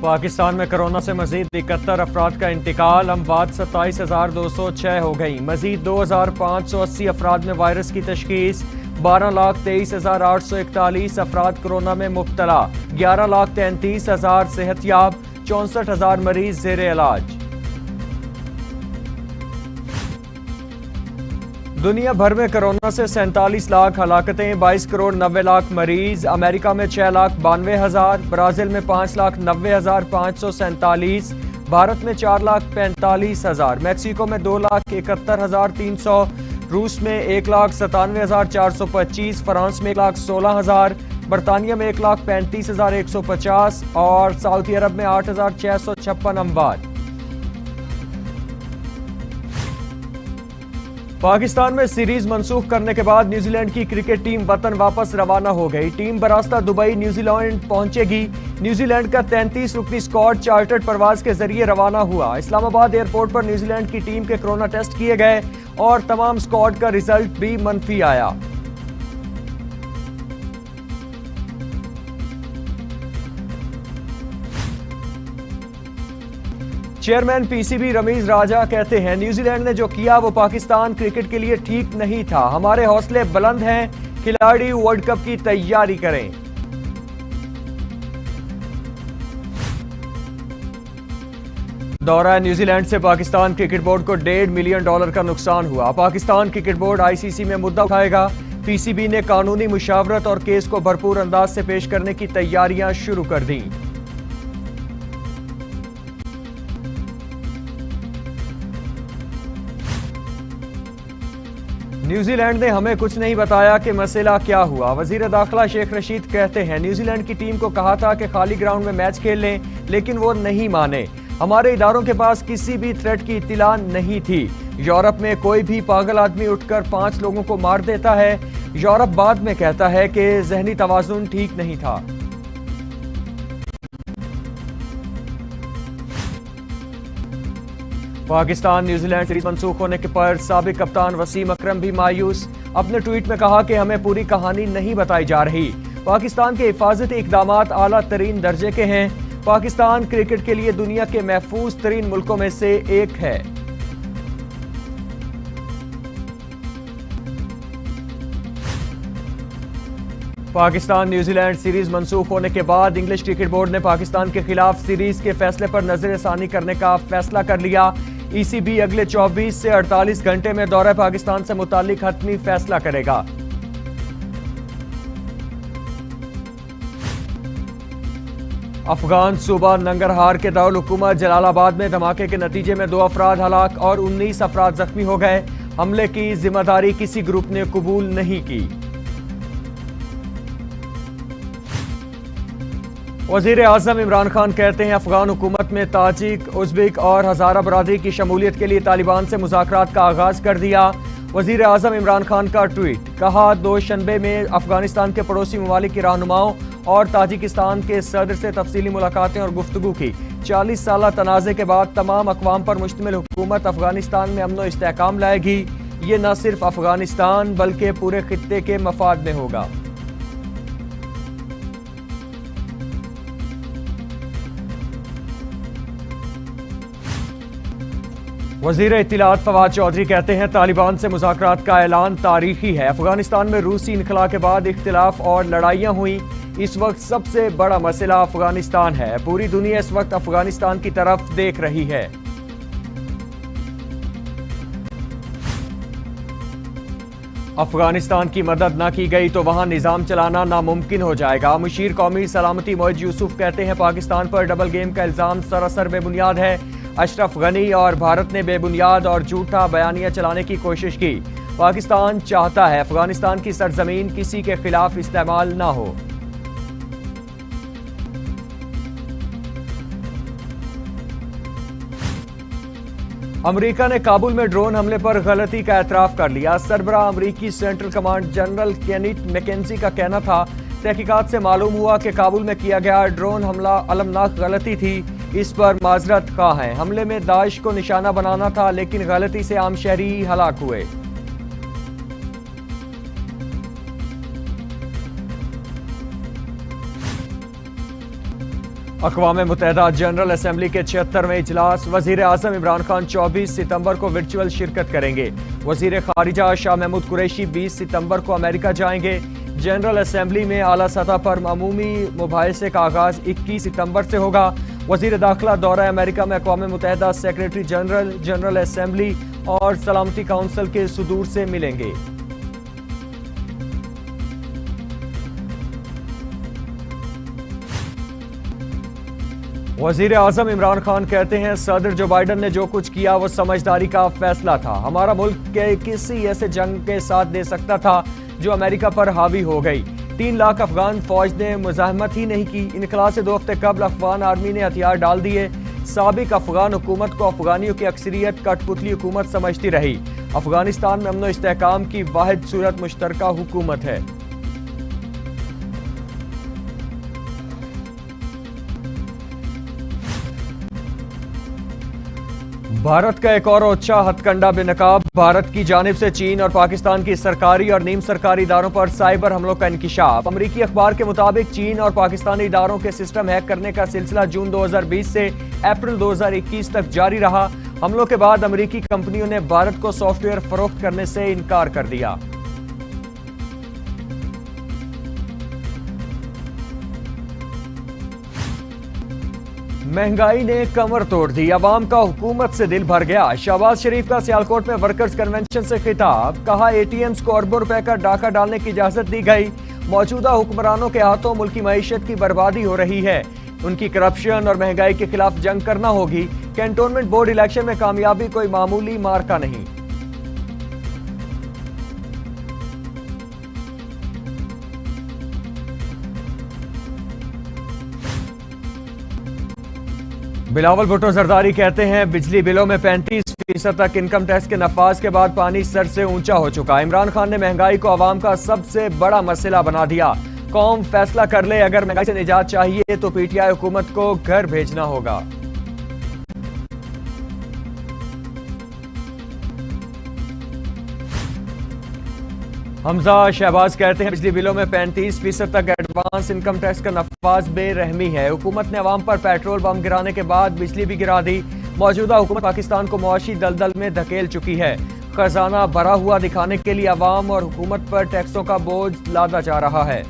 पाकिस्तान में कोरोना से मजीद 71 अफराद का इंतकाल, अमवात 27,206 हो गई। मजीद 2,580 अफराद में वायरस की तशखीस, 12,23,841 अफराद कोरोना में मुब्तला, 11,33,000 सेहतयाब, 64,000 मरीज जेर इलाज। दुनिया भर में कोरोना से 47 लाख हलाकतें, 22 करोड़ 90 लाख मरीज। अमेरिका में 6,92,000, ब्राजील में 5,90,547, भारत में 4,45,000, मैक्सिको में 2,71,300, रूस में 1,97,425, फ्रांस में 1,16,000, बरतानिया में 1,35,150 और सऊदी अरब में 8,656 अमवात। पाकिस्तान में सीरीज मंसूख करने के बाद न्यूजीलैंड की क्रिकेट टीम वतन वापस रवाना हो गई। टीम बरास्ता दुबई न्यूजीलैंड पहुंचेगी। न्यूजीलैंड का 33 रुकनी स्क्वाड चार्टर्ड परवाज के जरिए रवाना हुआ। इस्लामाबाद एयरपोर्ट पर न्यूजीलैंड की टीम के कोरोना टेस्ट किए गए और तमाम स्क्वाड का रिजल्ट भी मनफी आया। चेयरमैन पीसीबी रमीज राजा कहते हैं, न्यूजीलैंड ने जो किया वो पाकिस्तान क्रिकेट के लिए ठीक नहीं था। हमारे हौसले बुलंद हैं, खिलाड़ी वर्ल्ड कप की तैयारी करें। दौरा न्यूजीलैंड से पाकिस्तान क्रिकेट बोर्ड को $1.5 मिलियन का नुकसान हुआ। पाकिस्तान क्रिकेट बोर्ड आईसीसी में मुद्दा उठाएगा। पीसीबी ने कानूनी मुशावरत और केस को भरपूर अंदाज से पेश करने की तैयारियां शुरू कर दी। न्यूजीलैंड ने हमें कुछ नहीं बताया कि मसला क्या हुआ। वजीर दाखिला शेख रशीद कहते हैं, न्यूजीलैंड की टीम को कहा था कि खाली ग्राउंड में मैच खेल लें, लेकिन वो नहीं माने। हमारे इदारों के पास किसी भी थ्रेट की इत्तिला नहीं थी। यूरोप में कोई भी पागल आदमी उठकर 5 लोगों को मार देता है। यूरोप बाद में कहता है कि जहनी तवाजुन ठीक नहीं था। पाकिस्तान न्यूजीलैंड सीरीज मंसूख होने के पर साबिक कप्तान वसीम अकरम भी मायूस। अपने ट्वीट में कहा कि हमें पूरी कहानी नहीं बताई जा रही। पाकिस्तान के हिफाजती इकदामात आला तरीन दर्जे के हैं। पाकिस्तान क्रिकेट के लिए दुनिया के महफूज तरीन मुल्कों में से एक है। पाकिस्तान न्यूजीलैंड सीरीज मंसूख होने के बाद इंग्लिश क्रिकेट बोर्ड ने पाकिस्तान के खिलाफ सीरीज के फैसले पर नजरसानी करने का फैसला कर लिया। ईसीबी अगले 24 से 48 घंटे में दौरा पाकिस्तान से मुतालिक हतमी फैसला करेगा। अफगान सूबा नंगरहार के दारुल हुकूमत जलालाबाद में धमाके के नतीजे में 2 अफराद हलाक और 19 अफराद जख्मी हो गए। हमले की जिम्मेदारी किसी ग्रुप ने कबूल नहीं की। वजीर आजम इमरान खान कहते हैं, अफगान हुकूमत में ताजिक, उज़्बेक और हज़ारा बरादरी की शमूलियत के लिए तालिबान से मुज़ाकरात का आगाज कर दिया। वजीर आजम इमरान खान का ट्वीट, कहा 2 शनबे में अफगानिस्तान के पड़ोसी ममालिक के रहनुमाओं और ताजिकिस्तान के सदर से तफसीली मुलाकातें और गुफ्तगू की। 40 साल तनाज़े के बाद तमाम अक़वाम पर मुश्तमिल हुकूमत अफगानिस्तान में अमन व इस्तेहकाम लाएगी। ये न सिर्फ अफगानिस्तान बल्कि पूरे खित्ते के मफाद में होगा। वजीर इत्तिलात फवाद चौधरी कहते हैं, तालिबान से मुज़ाकरात का ऐलान तारीखी है। अफगानिस्तान में रूसी इनखला के बाद इख्तिलाफ और लड़ाइयाँ हुई। इस वक्त सबसे बड़ा मसला अफगानिस्तान है। पूरी दुनिया इस वक्त अफगानिस्तान की तरफ देख रही है। अफगानिस्तान की मदद न की गई तो वहां निजाम चलाना नामुमकिन हो जाएगा। मुशीर कौमी सलामती मोइज यूसुफ कहते हैं, पाकिस्तान पर डबल गेम का इल्जाम सरासर बेबुनियाद है। अशरफ गनी और भारत ने बेबुनियाद और झूठा बयानिया चलाने की कोशिश की। पाकिस्तान चाहता है अफगानिस्तान की सरजमीन किसी के खिलाफ इस्तेमाल ना हो। अमेरिका ने काबुल में ड्रोन हमले पर गलती का एतराफ कर लिया। सरबराह अमेरिकी central command general Kenneth McKenzie का कहना था, तहकीकात से मालूम हुआ कि काबुल में किया गया ड्रोन हमला अलमनाक गलती थी। इस पर माजरत खा है। हमले में दाइश को निशाना बनाना था, लेकिन गलती से आम शहरी हलाक हुए। अक़वाम मुत्तहिदा जनरल असम्बली के 76वें इजलास वज़ीर आज़म इमरान खान 24 सितंबर को वर्चुअल शिरकत करेंगे। वज़ीर खारिजा शाह महमूद कुरैशी 20 सितंबर को अमेरिका जाएंगे। जनरल असम्बली में आला सतह पर अमूमी मुबाहिसे का आगाज 21 सितंबर से होगा। वज़ीर दाखिला दौरा अमेरिका में अक़वाम मुत्तहिदा सेक्रेटरी जनरल, जनरल असम्बली और सलामती काउंसिल के सदूर से मिलेंगे। वज़ीर आज़म इमरान खान कहते हैं सदर जो बाइडन ने जो कुछ किया वो समझदारी का फैसला था। हमारा मुल्क के किसी ऐसे जंग के साथ दे सकता था जो अमेरिका पर हावी हो गई। 3 लाख अफगान फौज ने मुजाहमत ही नहीं की। इनकला से 2 हफ्ते कबल अफगान आर्मी ने हथियार डाल दिए। साबिक अफगान हुकूमत को अफगानियों की अक्सरियत कठपुतली हुकूमत समझती रही। अफगानिस्तान में अमन व इस्तेहकाम की वाहिद सूरत मुश्तरका हुकूमत है। भारत का एक और ऊंचा हथकंडा बेनकाब। भारत की जानिब से चीन और पाकिस्तान की सरकारी और नीम सरकारी इदारों पर साइबर हमलों का इंकिशाफ। अमरीकी अखबार के मुताबिक चीन और पाकिस्तानी इदारों के सिस्टम हैक करने का सिलसिला जून 2020 से अप्रैल 2021 तक जारी रहा। हमलों के बाद अमरीकी कंपनियों ने भारत को सॉफ्टवेयर फरोख्त करने से इनकार कर दिया। महंगाई ने कमर तोड़ दी, अवाम का हुकूमत से दिल भर गया। शहबाज शरीफ का सियालकोट में वर्कर्स कन्वेंशन से खिताब। कहा एटीएम्स को अरबों रुपए का डाका डालने की इजाजत दी गई। मौजूदा हुक्मरानों के हाथों मुल्की मईशत की बर्बादी हो रही है। उनकी करप्शन और महंगाई के खिलाफ जंग करना होगी। कैंटोनमेंट बोर्ड इलेक्शन में कामयाबी कोई मामूली मार्का नहीं। बिलावल भुट्टो जरदारी कहते हैं बिजली बिलों में 35% तक इनकम टैक्स के नफाज के बाद पानी सर से ऊंचा हो चुका। इमरान खान ने महंगाई को अवाम का सबसे बड़ा मसला बना दिया। कौम फैसला कर ले, अगर महंगाई से निजात चाहिए तो पीटीआई हुकूमत को घर भेजना होगा। हमजा शहबाज कहते हैं बिजली बिलों में 35% तक एडवांस इनकम टैक्स का नफाज बेरहमी है। हुकूमत ने अवाम पर पेट्रोल बम गिराने के बाद बिजली भी गिरा दी। मौजूदा हुकूमत पाकिस्तान को मुआशी दलदल में धकेल चुकी है। खजाना भरा हुआ दिखाने के लिए अवाम और हुकूमत पर टैक्सों का बोझ लादा जा रहा है।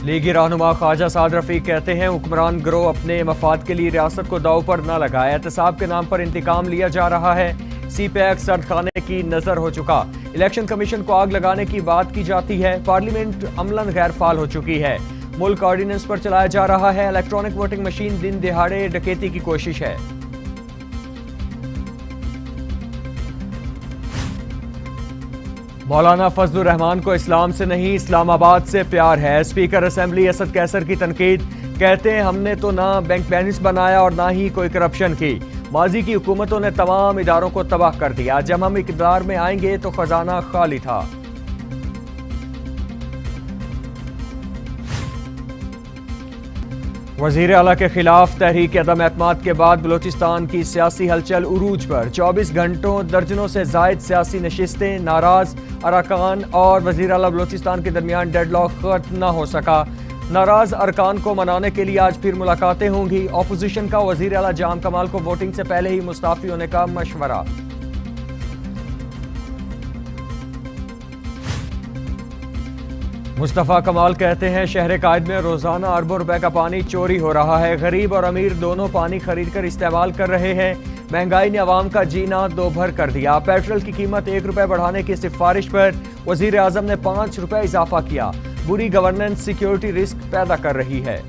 लीगी रहनुमा ख्वाजा साद रफीक कहते हैं हुक्मरान गिरोह अपने मफाद के लिए रियासत को दाव पर न लगाए। एहतसाब के नाम पर इंतकाम लिया जा रहा है। सीपैक सर्द खाने की नजर हो चुका। इलेक्शन कमीशन को आग लगाने की बात की जाती है। पार्लियामेंट अमलन गैर फाल हो चुकी है। मुल्क ऑर्डिनेंस पर चलाया जा रहा है। इलेक्ट्रॉनिक वोटिंग मशीन दिन दिहाड़े डकैती की कोशिश है। मौलाना फजलुर रहमान को इस्लाम से नहीं इस्लामाबाद से प्यार है। स्पीकर असेंबली असद कैसर की तनकीद। कहते हैं हमने तो ना बैंक बैलेंस बनाया और ना ही कोई करप्शन की। माजी की हुकूमतों ने तमाम इदारों को तबाह कर दिया। जब हम इक़्तिदार में आएंगे तो खजाना खाली था। वज़ीर आला के खिलाफ तहरीक अदम एतमाद के बाद बलोचिस्तान की सियासी हलचल उरूज पर। 24 घंटों दर्जनों से जायद सियासी नशिस्तें, नाराज अरकान और वज़ीर आला बलोचिस्तान के दरमियान डेडलॉक खत्म न हो सका। नाराज अरकान को मनाने के लिए आज फिर मुलाकातें होंगी। ऑपोजिशन का वज़ीर आला जाम कमाल को वोटिंग से पहले ही मुस्ताफी होने का मशवरा। मुस्तफ़ा कमाल कहते हैं शहर कायद में रोजाना अरबों रुपए का पानी चोरी हो रहा है। गरीब और अमीर दोनों पानी खरीद कर इस्तेमाल कर रहे हैं। महंगाई ने अवाम का जीना दो भर कर दिया। पेट्रोल की कीमत 1 रुपए बढ़ाने की सिफारिश पर वजीर आजम ने 5 रुपए इजाफा किया। बुरी गवर्नेंस सिक्योरिटी रिस्क पैदा कर रही है।